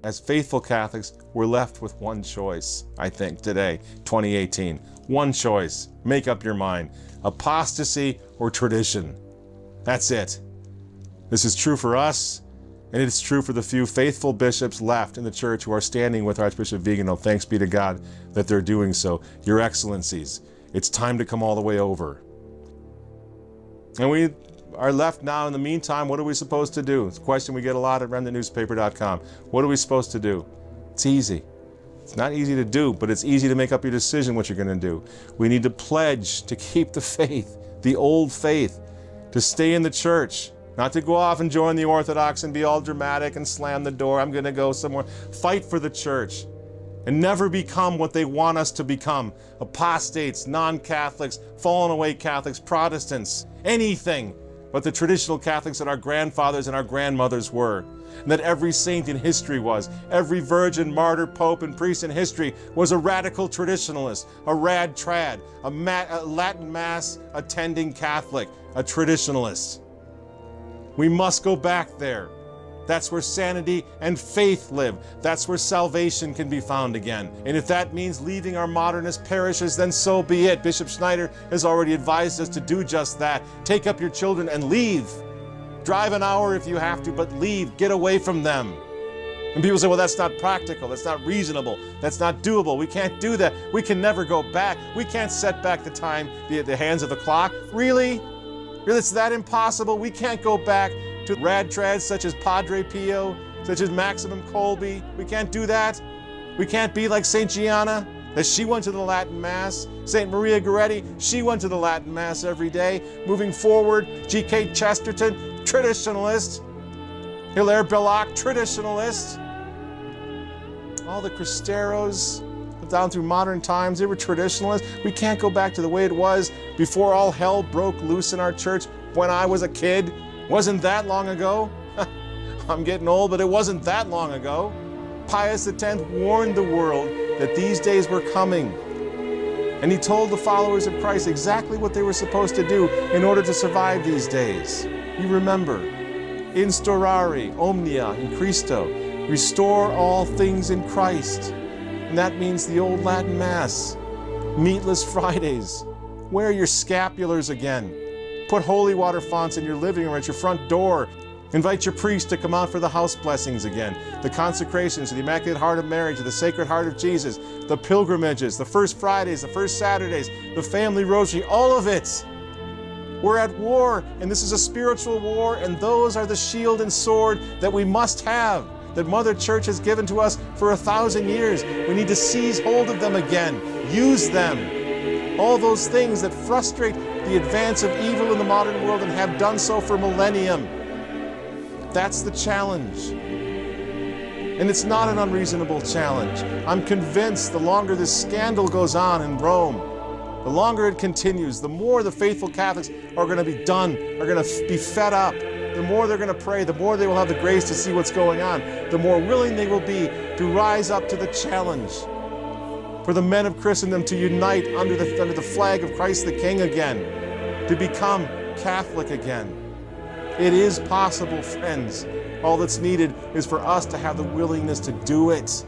As faithful Catholics, we're left with one choice, I think, today, 2018. One choice. Make up your mind. Apostasy or tradition. That's it. This is true for us, and it's true for the few faithful bishops left in the church who are standing with Archbishop Vigano. Thanks be to God that they're doing so. Your Excellencies, it's time to come all the way over. And we are left now, in the meantime, what are we supposed to do? It's a question we get a lot at remnantnewspaper.com. What are we supposed to do? It's easy. It's not easy to do, but it's easy to make up your decision what you're going to do. We need to pledge to keep the faith, the old faith, to stay in the church, not to go off and join the Orthodox and be all dramatic and slam the door. I'm going to go somewhere. Fight for the church and never become what they want us to become. Apostates, non-Catholics, fallen away Catholics, Protestants, anything but the traditional Catholics that our grandfathers and our grandmothers were, and that every saint in history was. Every virgin, martyr, pope, and priest in history was a radical traditionalist, a rad trad, a Latin Mass attending Catholic, a traditionalist. We must go back there. That's where sanity and faith live. That's where salvation can be found again. And if that means leaving our modernist parishes, then so be it. Bishop Schneider has already advised us to do just that. Take up your children and leave. Drive an hour if you have to, but leave. Get away from them. And people say, well, that's not practical. That's not reasonable. That's not doable. We can't do that. We can never go back. We can't set back the time, the hands of the clock. Really? Really, it's that impossible? We can't go back to rad trads such as Padre Pio, such as Maximum Kolbe. We can't do that. We can't be like St. Gianna, that she went to the Latin Mass. St. Maria Goretti, she went to the Latin Mass every day. Moving forward, G.K. Chesterton, traditionalist. Hilaire Belloc, traditionalist. All the Cristeros down through modern times, they were traditionalists. We can't go back to the way it was before all hell broke loose in our church when I was a kid. Wasn't that long ago? I'm getting old, but it wasn't that long ago. Pius X warned the world that these days were coming. And he told the followers of Christ exactly what they were supposed to do in order to survive these days. You remember, instaurare omnia in Christo, restore all things in Christ. And that means the old Latin Mass, meatless Fridays, wear your scapulars again, put holy water fonts in your living room at your front door, invite your priest to come out for the house blessings again, the consecrations to the Immaculate Heart of Mary, to the Sacred Heart of Jesus, the pilgrimages, the first Fridays, the first Saturdays, the family rosary, all of it. We're at war, and this is a spiritual war, and those are the shield and sword that we must have, that Mother Church has given to us for 1,000 years. We need to seize hold of them again, use them. All those things that frustrate the advance of evil in the modern world and have done so for millennium. That's the challenge. And it's not an unreasonable challenge. I'm convinced the longer this scandal goes on in Rome, the longer it continues, the more the faithful Catholics are going to be done, are going to be fed up. The more they're going to pray, the more they will have the grace to see what's going on, the more willing they will be to rise up to the challenge for the men of Christendom to unite under the flag of Christ the King again, to become Catholic again. It is possible, friends. All that's needed is for us to have the willingness to do it.